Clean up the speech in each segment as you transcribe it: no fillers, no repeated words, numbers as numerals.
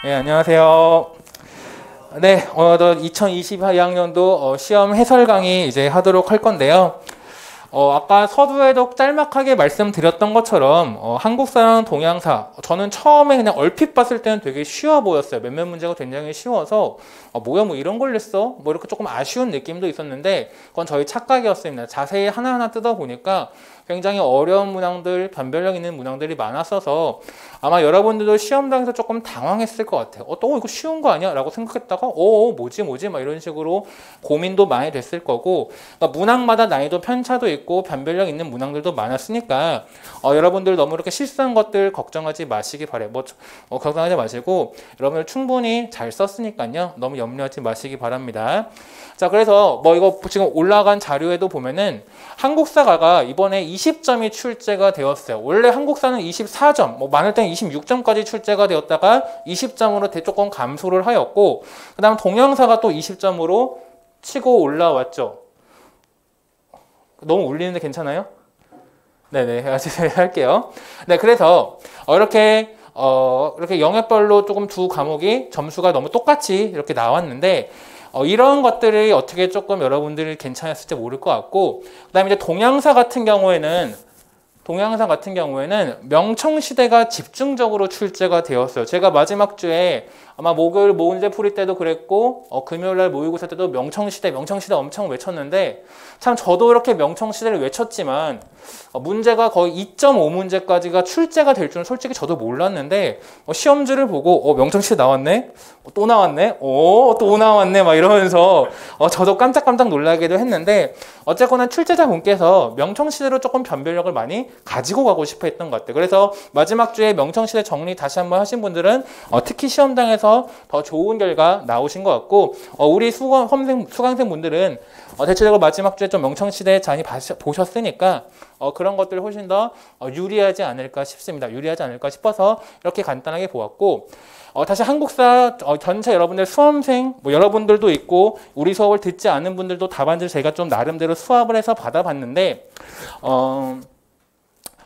네, 안녕하세요. 네, 오늘도 2022학년도 시험 해설 강의 이제 하도록 할 건데요. 아까 서두에도 짤막하게 말씀드렸던 것처럼 한국사랑 동양사 저는 처음에 그냥 얼핏 봤을 때는 되게 쉬워 보였어요. 몇몇 문제가 굉장히 쉬워서 뭐야 뭐 이런 걸 냈어? 뭐 이렇게 조금 아쉬운 느낌도 있었는데 그건 저희 착각이었습니다. 자세히 하나하나 뜯어보니까 굉장히 어려운 문항들, 변별력 있는 문항들이 많았어서 아마 여러분들도 시험장에서 조금 당황했을 것 같아요. 또 이거 쉬운 거 아니야? 라고 생각했다가 뭐지? 막 이런 식으로 고민도 많이 됐을 거고 그러니까 문항마다 난이도 편차도 있고 변별력 있는 문항들도 많았으니까 여러분들 너무 이렇게 실수한 것들 걱정하지 마시기 바래요. 걱정하지 마시고 여러분들 충분히 잘 썼으니까요. 너무 염려하지 마시기 바랍니다. 자, 그래서 이거 지금 올라간 자료에도 보면은 한국사가가 이번에 20점이 출제가 되었어요. 원래 한국사는 24점, 많을 땐 26점까지 출제가 되었다가 20점으로 조금 감소를 하였고, 그 다음 동양사가 또 20점으로 치고 올라왔죠. 너무 울리는데 괜찮아요? 네네, 할게요. 네, 그래서 이렇게 영역별로 조금 두 과목이 점수가 너무 똑같이 이렇게 나왔는데, 이런 것들이 어떻게 조금 여러분들이 괜찮았을지 모를 것 같고, 그 다음에 이제 동양사 같은 경우에는 명청시대가 집중적으로 출제가 되었어요. 제가 마지막 주에 아마 목요일 모의고사 풀이 때도 그랬고 금요일날 모의고사 때도 명청시대 엄청 외쳤는데 참 저도 이렇게 명청시대를 외쳤지만 문제가 거의 2.5문제까지가 출제가 될 줄은 솔직히 저도 몰랐는데 시험지를 보고 명청시대 나왔네? 또 나왔네? 또 나왔네? 막 이러면서 저도 깜짝깜짝 놀라기도 했는데 어쨌거나 출제자분께서 명청시대로 조금 변별력을 많이 가지고 가고 싶어 했던 것 같아요. 그래서 마지막 주에 명청시대 정리 다시 한번 하신 분들은 특히 시험장에서 더 좋은 결과 나오신 것 같고 우리 수강생 분들은 대체적으로 마지막 주에 좀 명청시대 많이 보셨으니까 그런 것들 훨씬 더 유리하지 않을까 싶습니다. 유리하지 않을까 싶어서 이렇게 간단하게 보았고 다시 한국사 전체 여러분들 수험생 여러분들도 있고 우리 수업을 듣지 않은 분들도 답안지를 제가 좀 나름대로 수합을 해서 받아봤는데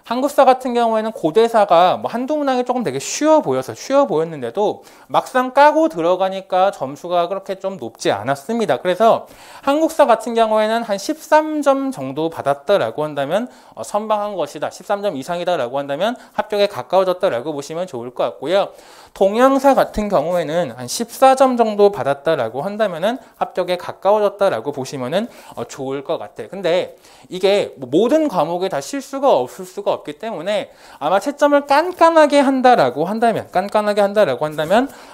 한국사 같은 경우에는 고대사가 한두 문항이 조금 되게 쉬워 보였는데도 막상 까고 들어가니까 점수가 그렇게 좀 높지 않았습니다. 그래서 한국사 같은 경우에는 한 13점 정도 받았다라고 한다면 선방한 것이다. 13점 이상이다라고 한다면 합격에 가까워졌다라고 보시면 좋을 것 같고요. 동양사 같은 경우에는 한 14점 정도 받았다라고 한다면은 합격에 가까워졌다라고 보시면은 좋을 것 같아요. 근데 이게 모든 과목에 다 실수가 없을 수가 없기 때문에 아마 채점을 깐깐하게 한다라고 한다면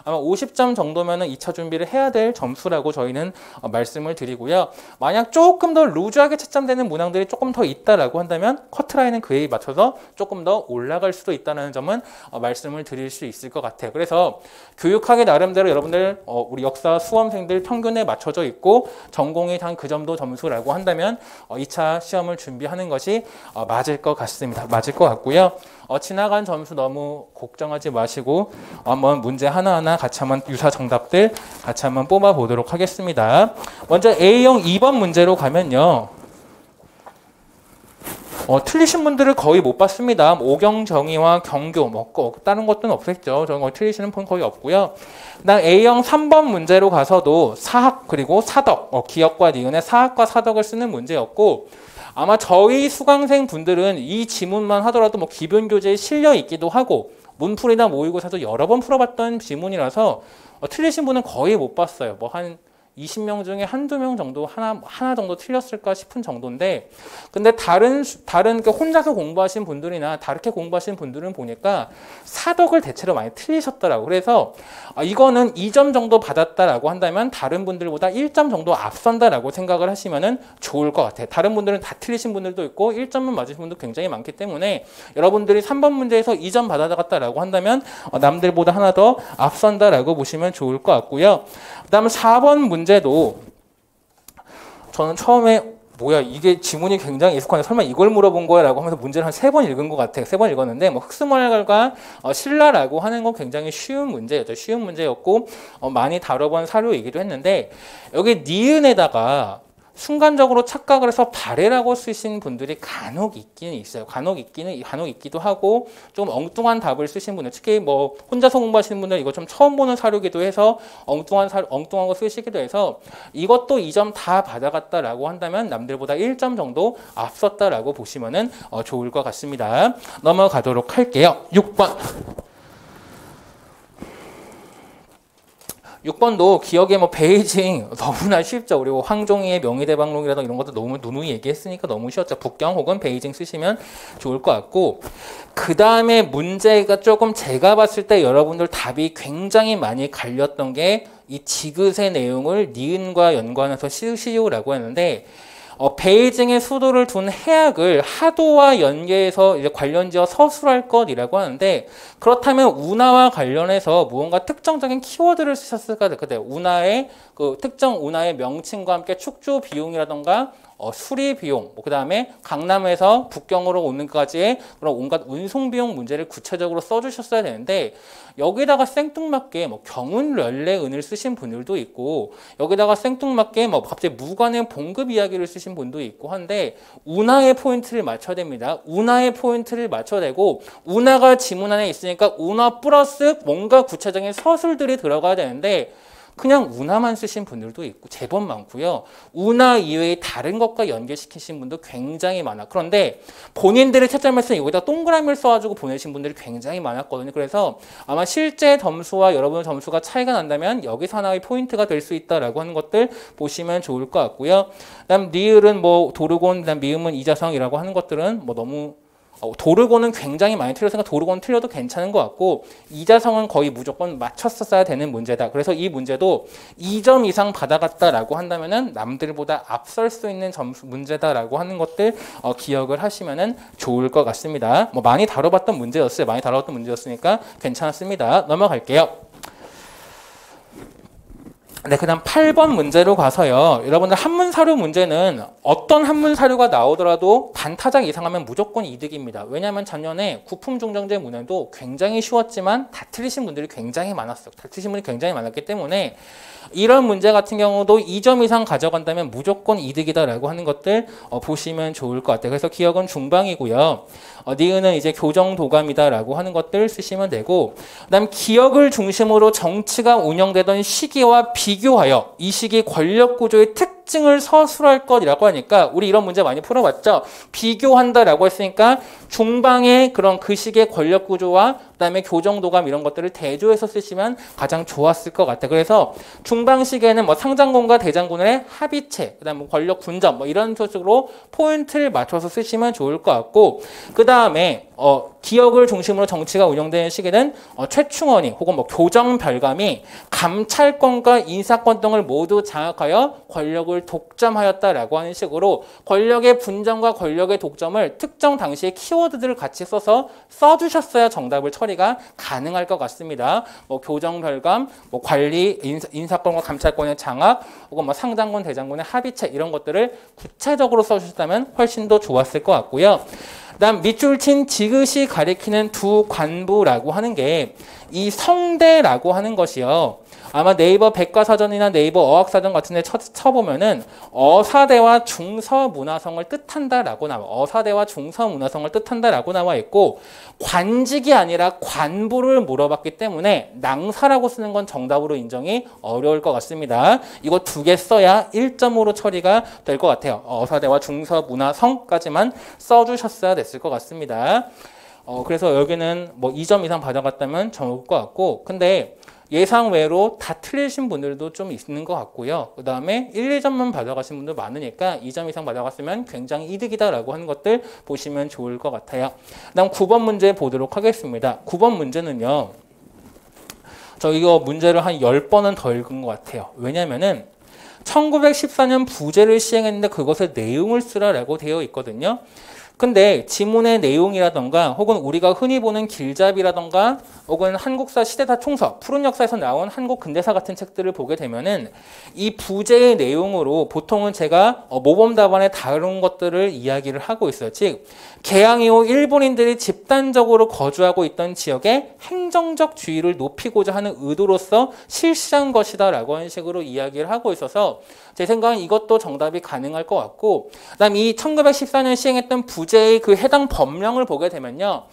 아마 50점 정도면은 2차 준비를 해야 될 점수라고 저희는 말씀을 드리고요. 만약 조금 더 루즈하게 채점되는 문항들이 조금 더 있다라고 한다면 커트라인은 그에 맞춰서 조금 더 올라갈 수도 있다는 점은 말씀을 드릴 수 있을 것 같아요. 그래서 교육학의 나름대로 여러분들 우리 역사 수험생들 평균에 맞춰져 있고 전공이 단 그 정도 점수라고 한다면 2차 시험을 준비하는 것이 맞을 것 같습니다. 맞을 것 같고요. 지나간 점수 너무 걱정하지 마시고 한번 문제 하나하나 같이 한번 유사 정답들 같이 한번 뽑아 보도록 하겠습니다. 먼저 A형 2번 문제로 가면요. 틀리신 분들을 거의 못 봤습니다. 오경정의와 경교, 다른 것들은 없었죠. 저는 틀리시는 분 거의 없고요. 그다음 A형 3번 문제로 가서도 사학 그리고 사덕, 기역과 니은의 사학과 사덕을 쓰는 문제였고 아마 저희 수강생 분들은 이 지문만 하더라도 기본 교재에 실려 있기도 하고 문풀이나 모의고사도 여러 번 풀어봤던 지문이라서 틀리신 분은 거의 못 봤어요. 한 20명 중에 한두 명 정도 하나 정도 틀렸을까 싶은 정도인데 근데 다른 혼자서 공부하신 분들이나 다르게 공부하신 분들은 보니까 사덕을 대체로 많이 틀리셨더라고요. 그래서 이거는 2점 정도 받았다라고 한다면 다른 분들보다 1점 정도 앞선다라고 생각을 하시면은 좋을 것 같아요. 다른 분들은 다 틀리신 분들도 있고 1점만 맞으신 분도 굉장히 많기 때문에 여러분들이 3번 문제에서 2점 받아갔다라고 한다면 남들보다 하나 더 앞선다라고 보시면 좋을 것 같고요. 그다음에 4번 문제도 저는 처음에 뭐야 이게 지문이 굉장히 익숙한데 설마 이걸 물어본 거야 라고 하면서 문제를 한 3번 읽은 것 같아요. 3번 읽었는데 흑수말과 신라라고 하는 건 굉장히 쉬운 문제였죠. 쉬운 문제였고 많이 다뤄본 사료이기도 했는데 여기 니은에다가 순간적으로 착각을 해서 발해라고 쓰신 분들이 간혹 있기는 있어요. 간혹 있기도 하고 좀 엉뚱한 답을 쓰신 분들, 특히 뭐 혼자서 공부하시는 분들 이거 좀 처음 보는 사료기도 해서 엉뚱한 거 쓰시기도 해서 이것도 2점 다 받아갔다라고 한다면 남들보다 1점 정도 앞섰다라고 보시면은 좋을 것 같습니다. 넘어가도록 할게요. 6번. 6번도 기억에 뭐 베이징 너무나 쉽죠. 그리고 황종이의 명의대방론이라든가 이런 것도 너무 누누이 얘기했으니까 너무 쉬웠죠. 북경 혹은 베이징 쓰시면 좋을 것 같고, 그 다음에 문제가 조금 제가 봤을 때 여러분들 답이 굉장히 많이 갈렸던 게 이 지그세 내용을 니은과 연관해서 쓰시오라고 했는데, 베이징의 수도를 둔 해악을 하도와 연계해서 이제 관련지어 서술할 것이라고 하는데, 그렇다면 운하와 관련해서 무언가 특정적인 키워드를 쓰셨을까? 운하의 그 특정 운하의 명칭과 함께 축조 비용이라던가 수리 비용, 그 다음에 강남에서 북경으로 오는 것까지의 그런 온갖 운송 비용 문제를 구체적으로 써주셨어야 되는데, 여기다가 생뚱맞게 뭐 경운련례은을 쓰신 분들도 있고, 여기다가 생뚱맞게 뭐 갑자기 무관의 봉급 이야기를 쓰신 분도 있고 한데, 운하의 포인트를 맞춰야 됩니다. 운하의 포인트를 맞춰야 되고, 운하가 지문 안에 있으니까 운하 플러스 뭔가 구체적인 서술들이 들어가야 되는데, 그냥 운하만 쓰신 분들도 있고 제법 많고요. 운하 이외의 다른 것과 연계시키신 분도 굉장히 많아. 그런데 본인들의 채점을 쓰는 여기다 동그라미를 써가지고 보내신 분들이 굉장히 많았거든요. 그래서 아마 실제 점수와 여러분의 점수가 차이가 난다면 여기서 하나의 포인트가 될 수 있다라고 하는 것들 보시면 좋을 것 같고요. 그다음 니을은 뭐 도르곤, 그다음 미음은 이자성이라고 하는 것들은 뭐 너무 도르곤은 굉장히 많이 틀렸으니까 도르곤 틀려도 괜찮은 것 같고, 이자성은 거의 무조건 맞췄었어야 되는 문제다. 그래서 이 문제도 2점 이상 받아갔다라고 한다면은 남들보다 앞설 수 있는 점수 문제다라고 하는 것들 기억을 하시면은 좋을 것 같습니다. 뭐 많이 다뤄봤던 문제였어요. 많이 다뤄봤던 문제였으니까 괜찮았습니다. 넘어갈게요. 네, 그 다음 8번 문제로 가서요. 여러분들 한문 사료 문제는 어떤 한문 사료가 나오더라도 반타작 이상하면 무조건 이득입니다. 왜냐하면 작년에 구품중정제 문제도 굉장히 쉬웠지만 다 틀리신 분들이 굉장히 많았어요. 다 틀리신 분이 굉장히 많았기 때문에 이런 문제 같은 경우도 2점 이상 가져간다면 무조건 이득이다라고 하는 것들 보시면 좋을 것 같아요. 그래서 기억은 중방이고요. 니은은 이제 교정도감이다라고 하는 것들 쓰시면 되고, 그다음 기억을 중심으로 정치가 운영되던 시기와 비교하여 이 시기 권력구조의 특징을 서술할 것이라고 하니까 우리 이런 문제 많이 풀어봤죠. 비교한다라고 했으니까 중방의 그런 그 시기의 권력구조와 그다음에 교정도감 이런 것들을 대조해서 쓰시면 가장 좋았을 것 같아요. 그래서 중방 시기에는 뭐 상장군과 대장군의 합의체, 그다음 뭐 권력 분점 뭐 이런 소식으로 포인트를 맞춰서 쓰시면 좋을 것 같고, 그 다음에 기억을 중심으로 정치가 운영되는 시기는 최충원이 혹은 뭐 교정별감이 감찰권과 인사권 등을 모두 장악하여 권력을 독점하였다라고 하는 식으로 권력의 분점과 권력의 독점을 특정 당시의 키워드들을 같이 써주셨어야 정답을 처리가 가능할 것 같습니다. 뭐 교정별감, 뭐 관리, 인사권과 감찰권의 장악, 혹은 뭐 상장군, 대장군의 합의체 이런 것들을 구체적으로 써주셨다면 훨씬 더 좋았을 것 같고요. 그다음 밑줄 친 지그시 가리키는 두 관부라고 하는 게 이 성대라고 하는 것이요. 아마 네이버 백과사전이나 네이버 어학사전 같은 데 쳐보면은 어사대와 중서문화성을 뜻한다라고 나와. 어사대와 중서문화성을 뜻한다라고 나와 있고, 관직이 아니라 관부를 물어봤기 때문에 낭사라고 쓰는 건 정답으로 인정이 어려울 것 같습니다. 이거 두 개 써야 1점으로 처리가 될 것 같아요. 어사대와 중서문화성까지만 써주셨어야 됐을 것 같습니다. 그래서 여기는 뭐 2점 이상 받아갔다면 좋을 것 같고, 근데 예상 외로 다 틀리신 분들도 좀 있는 것 같고요. 그 다음에 1, 2점만 받아가신 분들 많으니까 2점 이상 받아갔으면 굉장히 이득이다라고 하는 것들 보시면 좋을 것 같아요. 그 다음 9번 문제 보도록 하겠습니다. 9번 문제는요. 저 이거 문제를 한 10번은 더 읽은 것 같아요. 왜냐면은 1914년 부제를 시행했는데 그것의 내용을 쓰라라고 되어 있거든요. 근데 지문의 내용이라던가 혹은 우리가 흔히 보는 길잡이라던가 혹은 한국사 시대사 총서, 푸른 역사에서 나온 한국 근대사 같은 책들을 보게 되면은 이 부제의 내용으로 보통은 제가 모범 답안에 다룬 것들을 이야기를 하고 있어요. 즉 개항 이후 일본인들이 집단적으로 거주하고 있던 지역의 행정적 주의를 높이고자 하는 의도로서 실시한 것이다라고 하는 식으로 이야기를 하고 있어서 제 생각은 이것도 정답이 가능할 것 같고, 그다음 이 1914년 시행했던 부제의 그 해당 법령을 보게 되면요.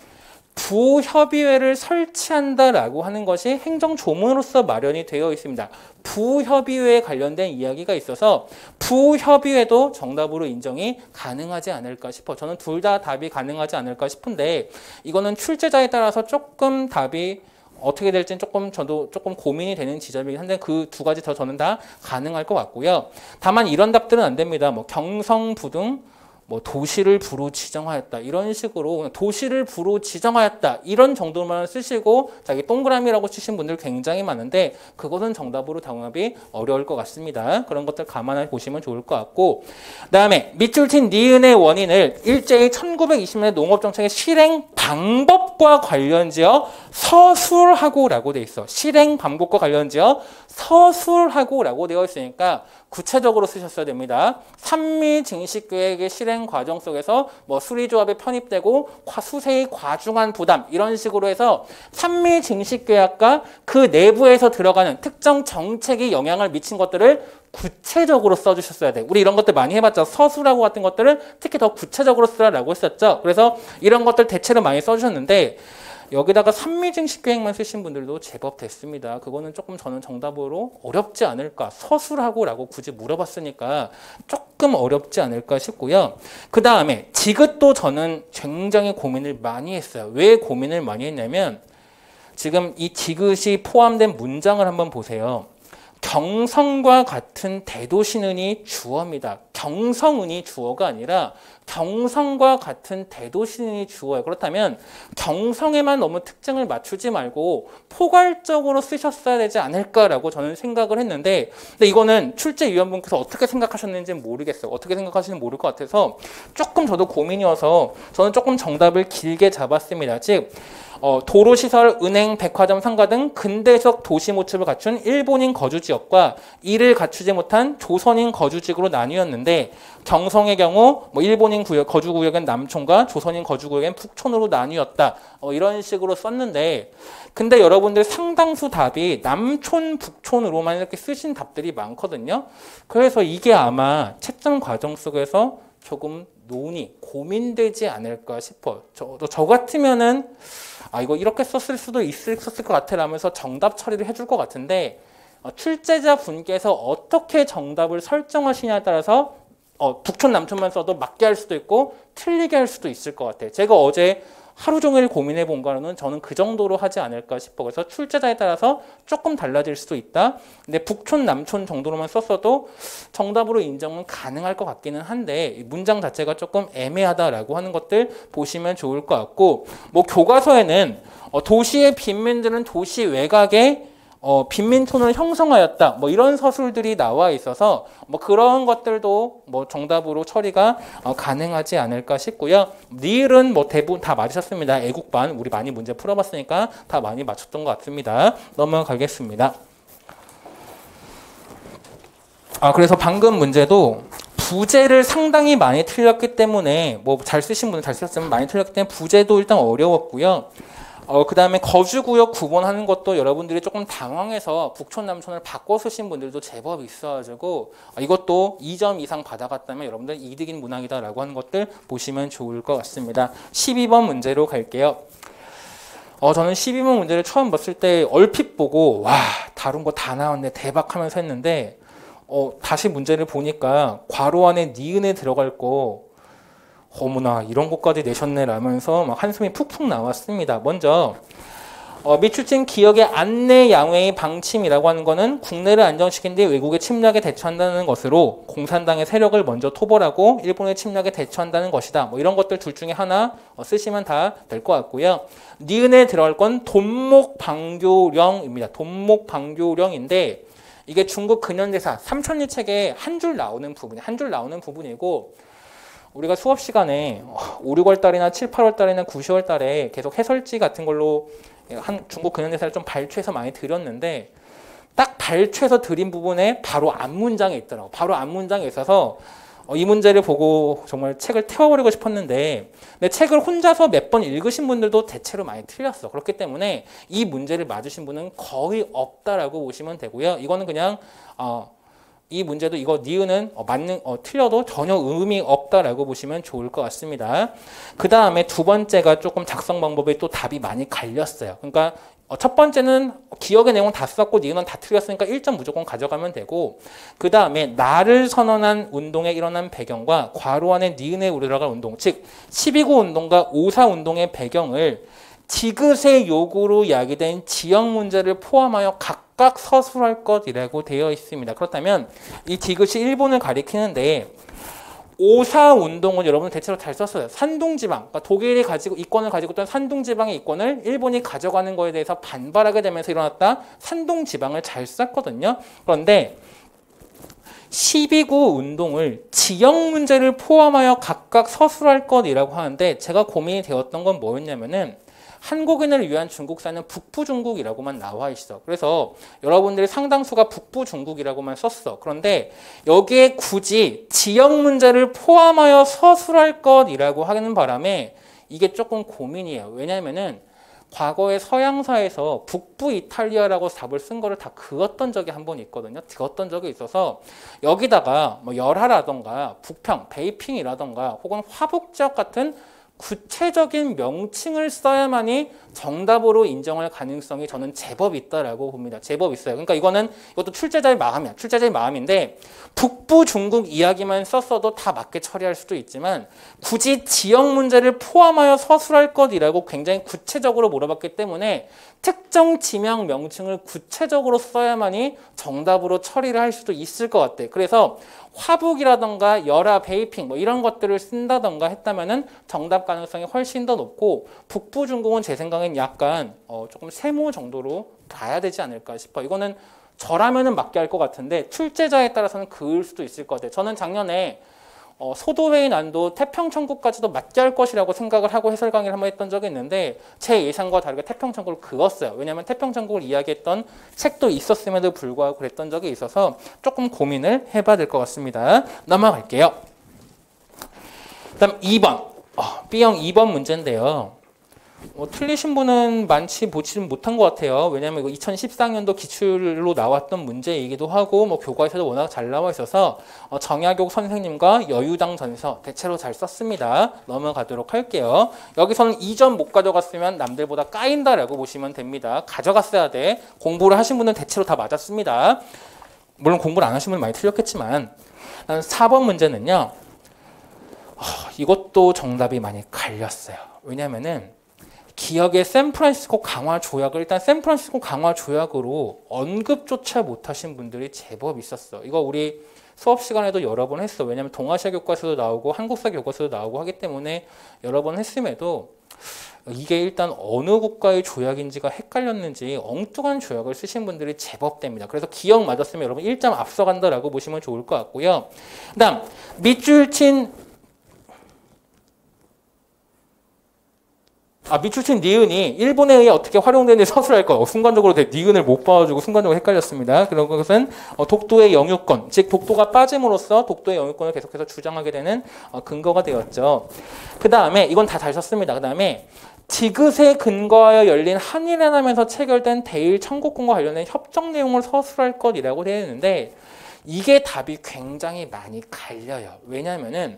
부협의회를 설치한다라고 하는 것이 행정조문으로서 마련이 되어 있습니다. 부협의회에 관련된 이야기가 있어서 부협의회도 정답으로 인정이 가능하지 않을까 싶어. 저는 둘 다 답이 가능하지 않을까 싶은데 이거는 출제자에 따라서 조금 답이 어떻게 될지는 저도 조금 고민이 되는 지점이긴 한데 그 두 가지 더 저는 다 가능할 것 같고요. 다만 이런 답들은 안 됩니다. 뭐 경성부등 뭐 도시를 부로 지정하였다 이런 식으로 도시를 부로 지정하였다 이런 정도만 쓰시고 자기 동그라미라고 치신 분들 굉장히 많은데 그것은 정답으로 당합이 어려울 것 같습니다. 그런 것들 감안해 보시면 좋을 것 같고, 그다음에 밑줄 친 니은의 원인을 일제히 1920년의 농업정책의 실행 방법과 관련지어 서술하고라고 돼 있어. 실행 방법과 관련지어 서술하고라고 되어 있으니까 구체적으로 쓰셨어야 됩니다. 산미 증식 계획의 실행 과정 속에서 뭐 수리조합에 편입되고 수세의 과중한 부담 이런 식으로 해서 산미 증식 계획과 그 내부에서 들어가는 특정 정책이 영향을 미친 것들을 구체적으로 써주셨어야 돼. 우리 이런 것들 많이 해봤죠. 서술하고 같은 것들을 특히 더 구체적으로 쓰라고 했었죠. 그래서 이런 것들 대체로 많이 써주셨는데 여기다가 산미증식 계획만 쓰신 분들도 제법 됐습니다. 그거는 조금 저는 정답으로 어렵지 않을까. 서술하고라고 굳이 물어봤으니까 조금 어렵지 않을까 싶고요. 그 다음에 지읒도 저는 굉장히 고민을 많이 했어요. 왜 고민을 많이 했냐면 지금 이 지읒이 포함된 문장을 한번 보세요. 경성과 같은 대도시는이 주어입니다. 경성은이 주어가 아니라 경성과 같은 대도시는이 주어예요. 그렇다면 경성에만 너무 특징을 맞추지 말고 포괄적으로 쓰셨어야 되지 않을까라고 저는 생각을 했는데, 근데 이거는 출제위원분께서 어떻게 생각하셨는지는 모르겠어요. 어떻게 생각하시는지 모를 것 같아서 조금 저도 고민이어서 저는 조금 정답을 길게 잡았습니다. 즉 도로시설, 은행, 백화점, 상가 등 근대적 도시 모습을 갖춘 일본인 거주지역과 이를 갖추지 못한 조선인 거주지역으로 나뉘었는데 경성의 경우 뭐 일본인 거주구역은 남촌과 조선인 거주구역은 북촌으로 나뉘었다. 이런 식으로 썼는데 근데 여러분들 상당수 답이 남촌, 북촌으로만 이렇게 쓰신 답들이 많거든요. 그래서 이게 아마 채점 과정 속에서 조금 고민되지 않을까 싶어요. 저 같으면은 이거 이렇게 썼을 수도 있을 것 같아 라면서 정답 처리를 해줄 것 같은데 출제자 분께서 어떻게 정답을 설정하시냐에 따라서 북촌 남촌만 써도 맞게 할 수도 있고 틀리게 할 수도 있을 것 같아요. 제가 어제 하루 종일 고민해 본 거로는 저는 그 정도로 하지 않을까 싶어. 그래서 출제자에 따라서 조금 달라질 수도 있다. 근데 북촌, 남촌 정도로만 썼어도 정답으로 인정은 가능할 것 같기는 한데 문장 자체가 조금 애매하다라고 하는 것들 보시면 좋을 것 같고, 뭐 교과서에는 도시의 빈민들은 도시 외곽에 빈민촌을 형성하였다. 뭐 이런 서술들이 나와 있어서 뭐 그런 것들도 뭐 정답으로 처리가 가능하지 않을까 싶고요. 니을은 뭐 대부분 다 맞으셨습니다. 애국반 우리 많이 문제 풀어봤으니까 다 많이 맞췄던 것 같습니다. 넘어가겠습니다. 그래서 방금 문제도 부제를 상당히 많이 틀렸기 때문에 뭐 잘 쓰신 분은 잘 쓰셨지만 많이 틀렸기 때문에 부제도 일단 어려웠고요. 그 다음에 거주구역 구분하는 것도 여러분들이 조금 당황해서 북촌, 남촌을 바꿔 쓰신 분들도 제법 있어가지고 이것도 2점 이상 받아갔다면 여러분들 이득인 문항이다라고 하는 것들 보시면 좋을 것 같습니다. 12번 문제로 갈게요. 저는 12번 문제를 처음 봤을 때 얼핏 보고 와 다룬 거 다 나왔네 대박 하면서 했는데 다시 문제를 보니까 괄호 안에 니은에 들어갈 거 어머나 이런 것까지 내셨네 라면서 막 한숨이 푹푹 나왔습니다. 먼저 밑줄친 기억의 안내 양회의 방침이라고 하는 거는 국내를 안정시킨 뒤 외국의 침략에 대처한다는 것으로 공산당의 세력을 먼저 토벌하고 일본의 침략에 대처한다는 것이다. 뭐 이런 것들 둘 중에 하나 쓰시면 다 될 것 같고요. 니은에 들어갈 건 돈목방교령입니다. 돈목방교령인데 이게 중국 근현대사 삼천리 책에 한 줄 나오는 부분이고 우리가 수업 시간에 5, 6월 달이나 7, 8월 달이나 9, 10월 달에 계속 해설지 같은 걸로 중국 근현대사를 좀 발췌해서 많이 드렸는데 딱 발췌해서 드린 부분에 바로 앞문장에 있더라고. 바로 앞문장에 있어서 이 문제를 보고 정말 책을 태워버리고 싶었는데 근데 책을 혼자서 몇 번 읽으신 분들도 대체로 많이 틀렸어. 그렇기 때문에 이 문제를 맞으신 분은 거의 없다라고 보시면 되고요. 이거는 그냥 이 문제도 이거 니은은 틀려도 전혀 의미 없다라고 보시면 좋을 것 같습니다. 그 다음에 두 번째가 조금 작성 방법에 또 답이 많이 갈렸어요. 그러니까 첫 번째는 기억의 내용은 다 썼고 니은은 다 틀렸으니까 1점 무조건 가져가면 되고 그 다음에 나를 선언한 운동에 일어난 배경과 괄호 안에 니은에 들어갈 운동 즉 12구 운동과 5.4 운동의 배경을 디귿의 요구로 야기된 지역 문제를 포함하여 각각 서술할 것이라고 되어 있습니다. 그렇다면 이 디귿이 일본을 가리키는데 5.4 운동은 여러분 대체로 잘 썼어요. 산둥지방, 그러니까 독일이 가지고 이권을 가지고 있던 산둥지방의 이권을 일본이 가져가는 거에 대해서 반발하게 되면서 일어났다. 산둥지방을 잘 썼거든요. 그런데 12구 운동을 지역 문제를 포함하여 각각 서술할 것이라고 하는데 제가 고민이 되었던 건 뭐였냐면은 한국인을 위한 중국사는 북부중국이라고만 나와 있어. 그래서 여러분들이 상당수가 북부중국이라고만 썼어. 그런데 여기에 굳이 지역 문제를 포함하여 서술할 것이라고 하는 바람에 이게 조금 고민이에요. 왜냐하면은 과거에 서양사에서 북부 이탈리아라고 답을 쓴 거를 다 그었던 적이 한 번 있거든요. 그었던 적이 있어서 여기다가 뭐 열하라던가 북평, 베이핑이라던가 혹은 화북지역 같은 구체적인 명칭을 써야만이 정답으로 인정할 가능성이 저는 제법 있다라고 봅니다. 제법 있어요. 그러니까 이것도 출제자의 마음이야. 출제자의 마음인데 북부 중국 이야기만 썼어도 다 맞게 처리할 수도 있지만 굳이 지역 문제를 포함하여 서술할 것이라고 굉장히 구체적으로 물어봤기 때문에 특정 지명 명칭을 구체적으로 써야만이 정답으로 처리를 할 수도 있을 것 같아. 그래서 화북이라던가 열화, 베이핑 뭐 이런 것들을 쓴다던가 했다면은 정답 가능성이 훨씬 더 높고 북부 중국은 제 생각엔 약간 조금 세모 정도로 봐야 되지 않을까 싶어. 이거는 저라면은 맞게 할 것 같은데 출제자에 따라서는 그을 수도 있을 것 같아요. 저는 작년에 소도회의 난도 태평천국까지도 맞게 할 것이라고 생각을 하고 해설 강의를 한번 했던 적이 있는데 제 예상과 다르게 태평천국을 그었어요. 왜냐하면 태평천국을 이야기했던 책도 있었음에도 불구하고 그랬던 적이 있어서 조금 고민을 해봐야 될 것 같습니다. 넘어갈게요. 다음 2번. B형 2번 문제인데요. 틀리신 분은 많지 보지는 못한 것 같아요. 왜냐하면 이거 2014년도 기출로 나왔던 문제이기도 하고 교과에서도 워낙 잘 나와 있어서 정약용 선생님과 여유당 전서 대체로 잘 썼습니다. 넘어가도록 할게요. 여기서는 2점 못 가져갔으면 남들보다 까인다라고 보시면 됩니다. 가져갔어야 돼. 공부를 하신 분은 대체로 다 맞았습니다. 물론 공부를 안 하신 분은 많이 틀렸겠지만 4번 문제는요. 이것도 정답이 많이 갈렸어요. 왜냐하면은 기억의 샌프란시스코 강화 조약을 일단 샌프란시스코 강화 조약으로 언급조차 못하신 분들이 제법 있었어. 이거 우리 수업 시간에도 여러 번 했어. 왜냐하면 동아시아 교과서도 나오고 한국사 교과서도 나오고 하기 때문에 여러 번 했음에도 이게 일단 어느 국가의 조약인지가 헷갈렸는지 엉뚱한 조약을 쓰신 분들이 제법 됩니다. 그래서 기억 맞았으면 여러분 1점 앞서간다라고 보시면 좋을 것 같고요. 그 다음 밑줄친 니은이 일본에 의해 어떻게 활용되는지 서술할 거. 순간적으로 니은을 못 봐가지고 순간적으로 헷갈렸습니다. 그런 것은 독도의 영유권, 즉 독도가 빠짐으로써 독도의 영유권을 계속해서 주장하게 되는 근거가 되었죠. 그 다음에 이건 다 잘 썼습니다. 그 다음에 디귿에 근거하여 열린 한일연합에서 체결된 대일 청구권과 관련된 협정 내용을 서술할 것이라고 되어 있는데 이게 답이 굉장히 많이 갈려요. 왜냐하면은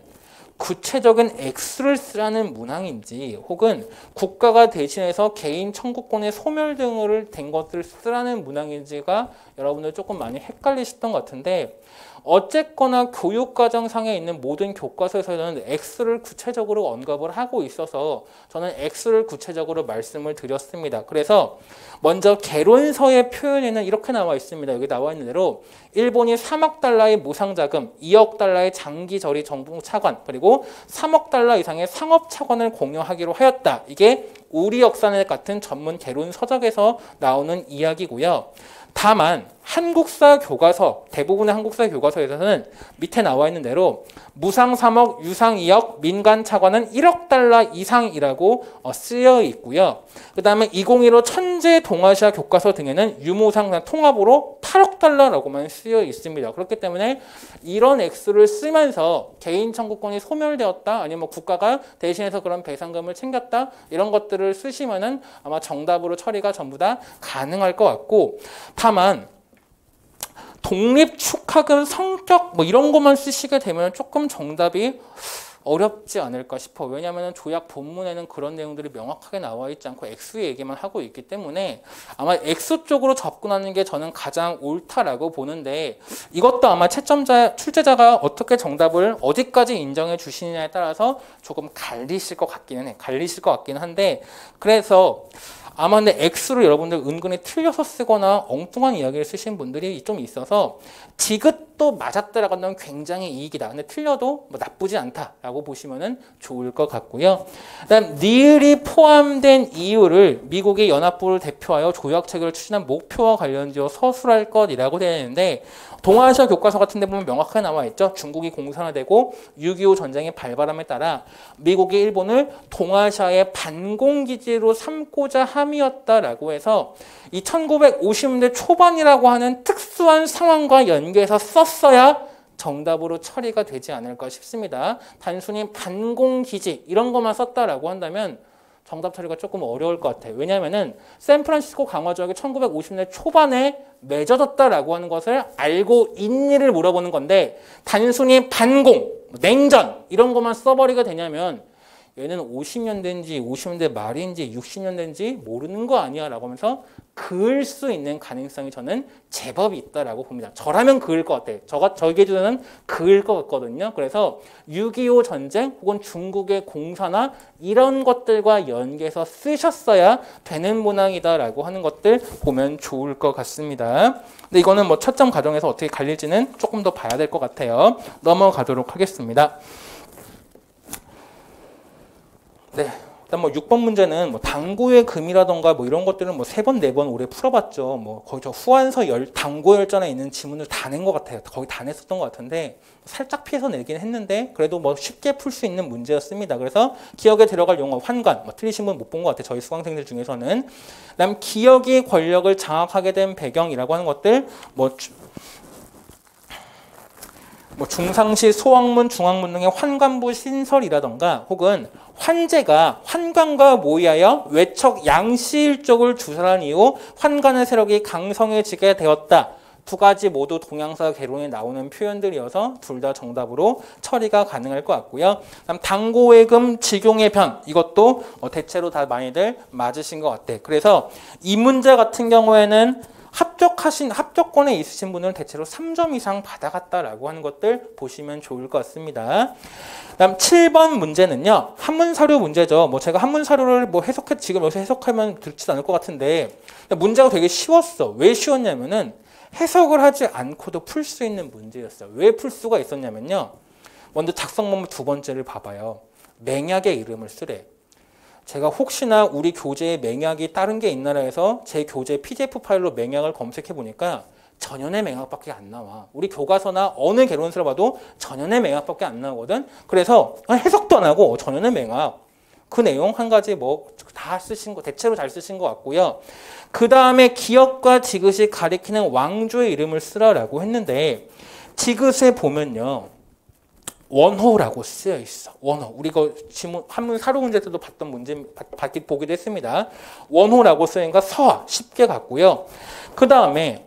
구체적인 X를 쓰라는 문항인지 혹은 국가가 대신해서 개인 청구권의 소멸 등을 된 것들을 쓰라는 문항인지가 여러분들 조금 많이 헷갈리셨던 것 같은데 어쨌거나 교육과정상에 있는 모든 교과서에서는 X를 구체적으로 언급을 하고 있어서 저는 X를 구체적으로 말씀을 드렸습니다. 그래서 먼저 개론서의 표현에는 이렇게 나와 있습니다. 여기 나와 있는 대로 일본이 3억 달러의 무상자금, 2억 달러의 장기저리 정부 차관, 그리고 3억 달러 이상의 상업 차관을 공유하기로 하였다. 이게 우리 역사넷 같은 전문 개론 서적에서 나오는 이야기고요. 다만 한국사 교과서, 대부분의 한국사 교과서에서는 밑에 나와 있는 대로 무상 3억, 유상 2억, 민간 차관은 1억 달러 이상이라고 쓰여 있고요. 그 다음에 2015 천재 동아시아 교과서 등에는 유무상 통합으로 8억 달러라고만 쓰여 있습니다. 그렇기 때문에 이런 액수를 쓰면서 개인 청구권이 소멸되었다, 아니면 뭐 국가가 대신해서 그런 배상금을 챙겼다, 이런 것들을 쓰시면은 아마 정답으로 처리가 전부 다 가능할 것 같고, 다만 독립 축하금 성격 뭐 이런 것만 쓰시게 되면 조금 정답이 어렵지 않을까 싶어. 왜냐하면 조약 본문에는 그런 내용들이 명확하게 나와 있지 않고 액수 얘기만 하고 있기 때문에 아마 액수 쪽으로 접근하는 게 저는 가장 옳다라고 보는데, 이것도 아마 출제자가 어떻게 정답을 어디까지 인정해 주시느냐에 따라서 조금 갈리실 것 같기는 해. 갈리실 것 같기는 한데, 그래서 아마 근데 액수를 여러분들 은근히 틀려서 쓰거나 엉뚱한 이야기를 쓰신 분들이 좀 있어서 디귿도 맞았다라고 하면 굉장히 이익이다. 근데 틀려도 뭐 나쁘지 않다라고 보시면은 좋을 것 같고요. 그다음 니을이 포함된 이유를 미국의 연합부를 대표하여 조약체결을 추진한 목표와 관련지어 서술할 것이라고 되어 있는데, 동아시아 교과서 같은 데 보면 명확하게 나와 있죠. 중국이 공산화되고 6.25 전쟁의 발발함에 따라 미국이 일본을 동아시아의 반공기지로 삼고자 함이었다라고 해서 이 1950년대 초반이라고 하는 특수한 상황과 연계해서 썼어야 정답으로 처리가 되지 않을까 싶습니다. 단순히 반공기지 이런 것만 썼다라고 한다면 정답 처리가 조금 어려울 것 같아요. 왜냐하면은 샌프란시스코 강화조약이 1950년대 초반에 맺어졌다라고 하는 것을 알고 있니를 물어보는 건데, 단순히 반공, 냉전 이런 것만 써버리게 되냐면 얘는 50년대인지 50년대 말인지 60년대인지 모르는 거 아니야 라고 하면서 그을 수 있는 가능성이 저는 제법 있다라고 봅니다. 저라면 그을 것 같아요. 저희 기준에는 그을 것 같거든요. 그래서 6.25 전쟁 혹은 중국의 공산화 이런 것들과 연계해서 쓰셨어야 되는 문항이다라고 하는 것들 보면 좋을 것 같습니다. 근데 이거는 뭐 채점 과정에서 어떻게 갈릴지는 조금 더 봐야 될 것 같아요. 넘어가도록 하겠습니다. 네. 일단 뭐 6번 문제는 뭐 당고의 금이라던가 뭐 이런 것들은 뭐 3번, 4번 올해 풀어봤죠. 뭐 거의 저 후한서 당고열전에 있는 지문을 다 낸 것 같아요. 거의 다 냈었던 것 같은데 살짝 피해서 내긴 했는데 그래도 뭐 쉽게 풀 수 있는 문제였습니다. 그래서 기억에 들어갈 용어 환관, 뭐 틀리신 분 못 본 것 같아요. 저희 수강생들 중에서는. 그다음 기억이 권력을 장악하게 된 배경이라고 하는 것들 뭐 중상시 소왕문, 중앙문 등의 환관부 신설이라던가 혹은 환제가 환관과 모의하여 외척 양시일 쪽을 주설한 이후 환관의 세력이 강성해지게 되었다. 두 가지 모두 동양사 개론에 나오는 표현들이어서 둘 다 정답으로 처리가 가능할 것 같고요. 그다음 당고의 금, 직용의 변 이것도 대체로 다 많이들 맞으신 것 같아요. 그래서 이 문제 같은 경우에는 합격권에 있으신 분은 대체로 3점 이상 받아갔다라고 하는 것들 보시면 좋을 것 같습니다. 그다음 7번 문제는요. 한문 사료 문제죠. 뭐 제가 한문 사료를 뭐 지금 여기서 해석하면 듣지 않을 것 같은데 문제가 되게 쉬웠어. 왜 쉬웠냐면은 해석을 하지 않고도 풀 수 있는 문제였어요. 왜 풀 수가 있었냐면요. 먼저 작성법문 두 번째를 봐봐요. 맹약의 이름을 쓰래. 제가 혹시나 우리 교재에 맹약이 다른 게 있나라 해서 제 교재 PDF 파일로 맹약을 검색해 보니까 전연의 맹약밖에 안 나와. 우리 교과서나 어느 개론서를 봐도 전연의 맹약밖에 안 나오거든. 그래서 해석도 안 하고 전연의 맹약 그 내용 한 가지 뭐 다 쓰신 거 대체로 잘 쓰신 것 같고요. 그 다음에 기역과 지긋이 가리키는 왕조의 이름을 쓰라라고 했는데 지긋에 보면요. 원호라고 쓰여 있어. 원호. 우리가 지문 한문 사료 문제 때도 봤던 문제 보기도 했습니다. 원호라고 쓰니까 서화 쉽게 갔고요. 그 다음에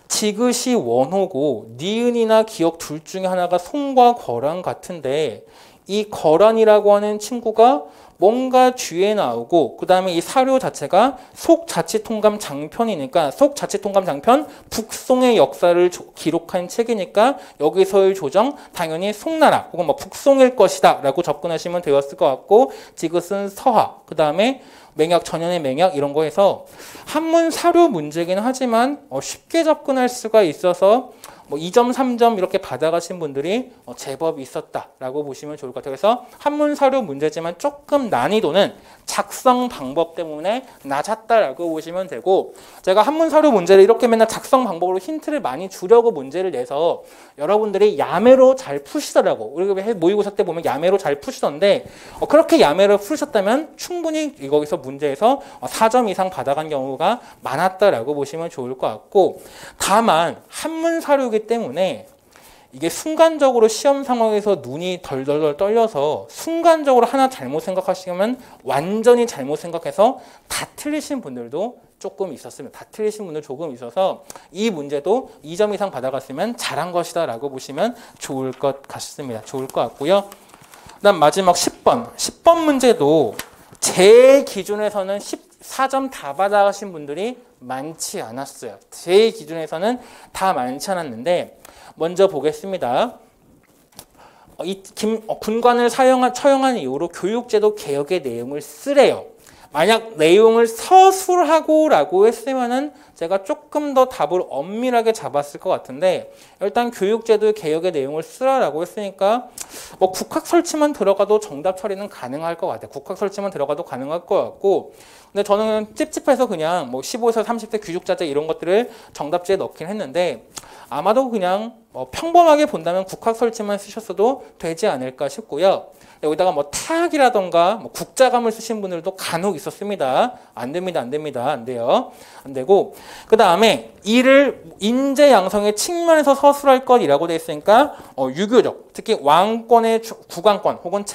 지긋이 원호고 니은이나 기역 둘 중에 하나가 송과 거란 같은데 이 거란이라고 하는 친구가 뭔가 뒤에 나오고 그 다음에 이 사료 자체가 속자치통감 장편이니까 속자치통감 장편 북송의 역사를 기록한 책이니까 여기서의 조정 당연히 송나라 혹은 뭐 북송일 것이다 라고 접근하시면 되었을 것 같고 지긋은 서화 그 다음에 맹약 전연의 맹약 이런 거에서 한문 사료 문제긴 하지만 쉽게 접근할 수가 있어서 뭐 2점, 3점 이렇게 받아가신 분들이 제법 있었다라고 보시면 좋을 것 같아요. 그래서 한문 사료 문제지만 조금 난이도는 작성 방법 때문에 낮았다라고 보시면 되고, 제가 한문 사료 문제를 이렇게 맨날 작성 방법으로 힌트를 많이 주려고 문제를 내서 여러분들이 야매로 잘 푸시더라고. 우리 모의고사 때 보면 야매로 잘 푸시던데, 그렇게 야매로 푸셨다면 충분히 여기서 문제에서 4점 이상 받아간 경우가 많았다라고 보시면 좋을 것 같고, 다만 한문 사료이기 때문에 이게 순간적으로 시험 상황에서 눈이 덜덜덜 떨려서 순간적으로 하나 잘못 생각하시면 완전히 잘못 생각해서 다 틀리신 분들도 조금 있었습니다. 다 틀리신 분들 조금 있어서 이 문제도 2점 이상 받아갔으면 잘한 것이다 라고 보시면 좋을 것 같습니다. 좋을 것 같고요. 그다음 마지막 10번 문제도 제 기준에서는 14점 다 받아가신 분들이 많지 않았어요. 제 기준에서는 다 많지 않았는데, 먼저 보겠습니다. 군관을 처형한 이후로 교육제도 개혁의 내용을 쓰래요. 만약 내용을 서술하고라고 했으면은 제가 조금 더 답을 엄밀하게 잡았을 것 같은데, 일단 교육제도 개혁의 내용을 쓰라라고 했으니까 뭐 국학 설치만 들어가도 정답 처리는 가능할 것 같아요. 국학 설치만 들어가도 가능할 것 같고, 근데 저는 찝찝해서 그냥 뭐 15에서 30대 귀족자재 이런 것들을 정답지에 넣긴 했는데, 아마도 그냥 평범하게 본다면 국학 설치만 쓰셨어도 되지 않을까 싶고요. 여기다가 뭐 타학이라던가 뭐 국자감을 쓰신 분들도 간혹 있었습니다. 안 됩니다. 안 됩니다. 안 돼요. 안 되고, 그 다음에 이를 인재 양성의 측면에서 서술할 것이라고 되어 있으니까 유교적, 특히 왕권의 국왕권 혹은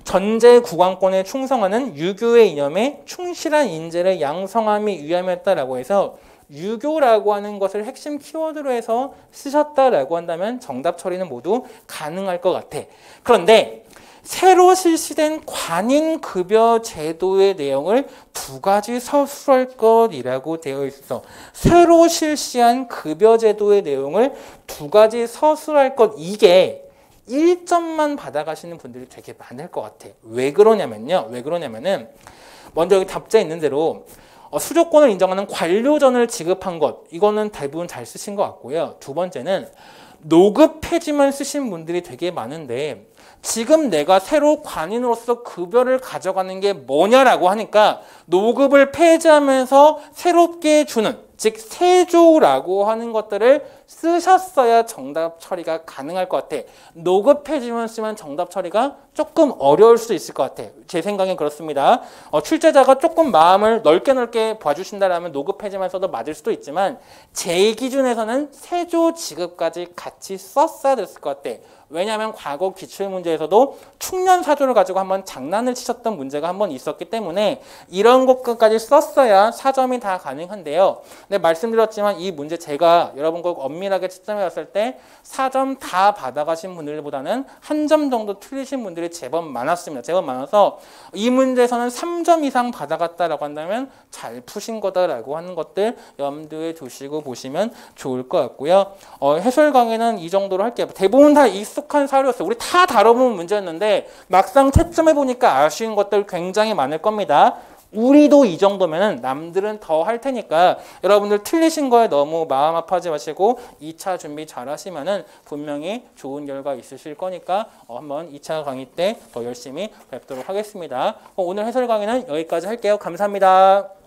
전제 국왕권에 충성하는 유교의 이념에 충실한 인재를 양성함이 위함이었다라고 해서 유교라고 하는 것을 핵심 키워드로 해서 쓰셨다라고 한다면 정답 처리는 모두 가능할 것 같아. 그런데 새로 실시된 관인급여 제도의 내용을 2가지 서술할 것이라고 되어 있어. 새로 실시한 급여 제도의 내용을 2가지 서술할 것, 이게 1점만 받아가시는 분들이 되게 많을 것 같아. 왜 그러냐면은 먼저 여기 답자에 있는 대로 수조권을 인정하는 관료전을 지급한 것, 이거는 대부분 잘 쓰신 것 같고요. 두 번째는 노급 폐지만 쓰신 분들이 되게 많은데, 지금 내가 새로 관인으로서 급여를 가져가는 게 뭐냐라고 하니까 노급을 폐지하면서 새롭게 주는, 즉 세조라고 하는 것들을 쓰셨어야 정답 처리가 가능할 것 같아. 노급 폐지만 쓰면 정답 처리가 조금 어려울 수도 있을 것 같아. 제 생각엔 그렇습니다. 출제자가 조금 마음을 넓게 봐주신다라면 노급 폐지만 써도 맞을 수도 있지만, 제 기준에서는 세조 지급까지 같이 썼어야 됐을 것 같아. 왜냐하면 과거 기출문제에서도 충년사조를 가지고 한번 장난을 치셨던 문제가 한번 있었기 때문에 이런 것까지 썼어야 4점이 다 가능한데요. 근데 말씀드렸지만 이 문제 제가 여러분 꼭 엄밀하게 채점해 봤을 때 4점 다 받아가신 분들보다는 한 점 정도 틀리신 분들이 제법 많았습니다. 제법 많아서 이 문제에서는 3점 이상 받아갔다라고 한다면 잘 푸신 거다라고 하는 것들 염두에 두시고 보시면 좋을 것 같고요. 해설 강의는 이 정도로 할게요. 대부분 다 익숙한 사료였어요. 우리 다 다뤄본 문제였는데 막상 채점해 보니까 아쉬운 것들 굉장히 많을 겁니다. 우리도 이 정도면 남들은 더 할 테니까 여러분들 틀리신 거에 너무 마음 아파하지 마시고 2차 준비 잘 하시면은 분명히 좋은 결과 있으실 거니까 한번 2차 강의 때 더 열심히 뵙도록 하겠습니다. 오늘 해설 강의는 여기까지 할게요. 감사합니다.